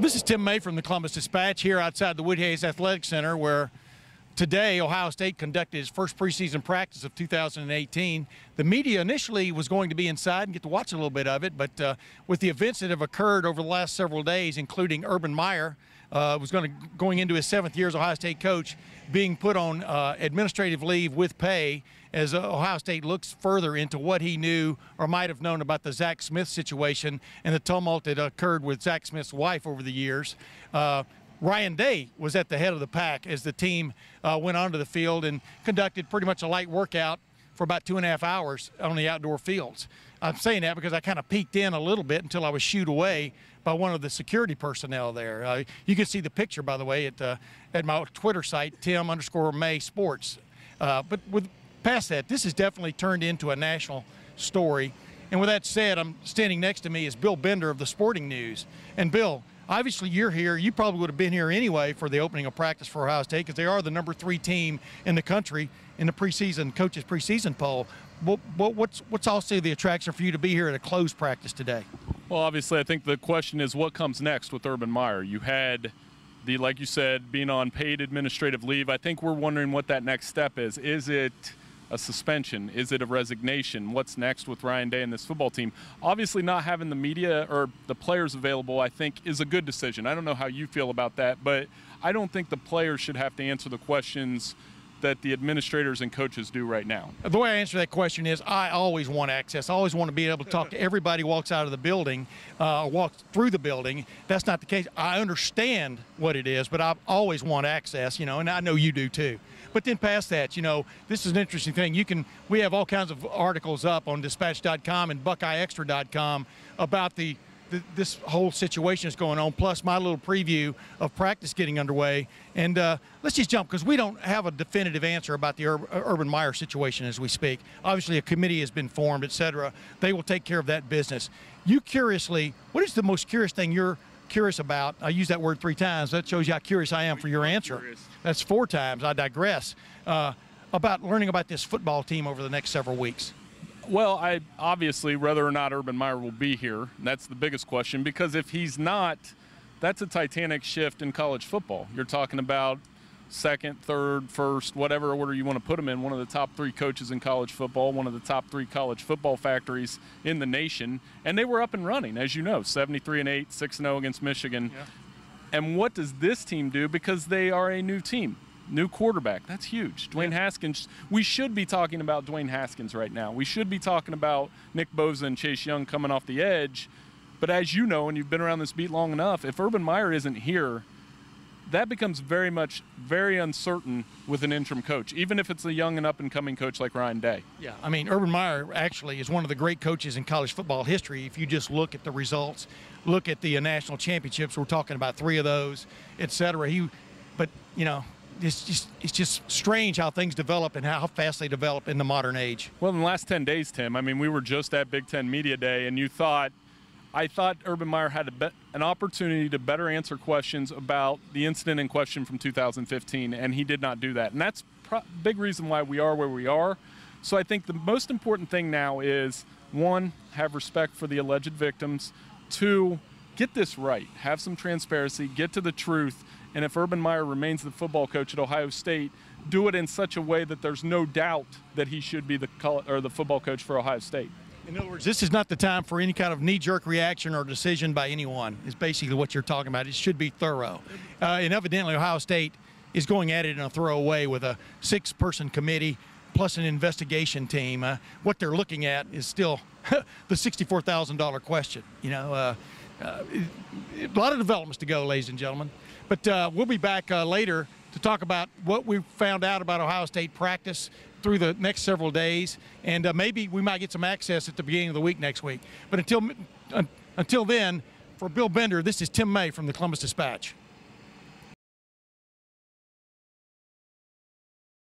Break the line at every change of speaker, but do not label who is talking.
This is Tim May from the Columbus Dispatch here outside the Woodhays Athletic Center, where today Ohio State conducted its first preseason practice of 2018. The media initially was going to be inside and get to watch a little bit of it, but with the events that have occurred over the last several days, including Urban Meyer, going into his 7th year as Ohio State coach, being put on administrative leave with pay as Ohio State looks further into what he knew or might have known about the Zach Smith situation and the tumult that occurred with Zach Smith's wife over the years. Ryan Day was at the head of the pack as the team went onto the field and conducted pretty much a light workout for about 2.5 hours on the outdoor fields. I'm saying that because I kind of peeked in a little bit until I was shooed away by one of the security personnel there. You can see the picture, by the way, at my Twitter site, Tim_May Sports. But past that, this has definitely turned into a national story. And with that said, I'm standing next to me is Bill Bender of the Sporting News. And Bill, obviously you're here. You probably would have been here anyway for the opening of practice for Ohio State because they are the #3 team in the country in the preseason, coaches preseason poll. What's also the attraction for you to be here at a closed practice today?
Well, obviously, I think the question is what comes next with Urban Meyer. You had like you said, being on paid administrative leave. I think we're wondering what that next step is. Is it a suspension? Is it a resignation? What's next with Ryan Day and this football team? Obviously, not having the media or the players available, I think, is a good decision. I don't know how you feel about that, but I don't think the players should have to answer the questions that the administrators and coaches do right now.
The way I answer that question is I always want access. I always want to be able to talk to everybody who walks out of the building, walks through the building. That's not the case. I understand what it is, but I always want access, and I know you do too. But then past that, this is an interesting thing. We have all kinds of articles up on dispatch.com and buckeyeextra.com about this whole situation that's going on, plus my little preview of practice getting underway. And let's just jump, because we don't have a definitive answer about the Urban Meyer situation as we speak. Obviously, a committee has been formed, et cetera. They will take care of that business. You curiously, what is the most curious thing you're curious about? I use that word 3 times. That shows you how curious I am for your answer.
Curious.
That's 4 times. I digress. About learning about this football team over the next several weeks.
Well, obviously, whether or not Urban Meyer will be here, that's the biggest question, because if he's not, that's a titanic shift in college football. You're talking about 2nd, 3rd, 1st, whatever order you want to put him in, one of the top 3 coaches in college football, one of the top 3 college football factories in the nation, and they were up and running, as you know, 73-8, 6-0 against Michigan. Yeah. And what does this team do? Because they are a new team. New quarterback. That's huge. Dwayne Haskins. We should be talking about Dwayne Haskins right now. We should be talking about Nick Bosa and Chase Young coming off the edge. But as you know, and you've been around this beat long enough, if Urban Meyer isn't here, that becomes very uncertain with an interim coach, even if it's a young and up-and-coming coach like Ryan Day.
Yeah, I mean, Urban Meyer actually is one of the great coaches in college football history. If you just look at the results, look at the national championships, we're talking about 3 of those, et cetera. It's just strange how things develop and how fast they develop in the modern age.
Well, in the last 10 days, Tim, I mean, we were just at Big Ten Media Day, and I thought Urban Meyer had an opportunity to better answer questions about the incident in question from 2015, and he did not do that. And that's a big reason why we are where we are. So I think the most important thing now is, 1, have respect for the alleged victims. 2, get this right. Have some transparency. Get to the truth. And if Urban Meyer remains the football coach at Ohio State, do it in such a way that there's no doubt that he should be the football coach for Ohio State.
In other words, this is not the time for any kind of knee-jerk reaction or decision by anyone, is basically what you're talking about. It should be thorough. And evidently, Ohio State is going at it in a thorough way with a 6-person committee plus an investigation team. What they're looking at is still the $64,000 question. A lot of developments to go, ladies and gentlemen. But we'll be back later to talk about what we found out about Ohio State practice through the next several days, and maybe we might get some access at the beginning of the week next week. But until then, for Bill Bender, this is Tim May from the Columbus Dispatch.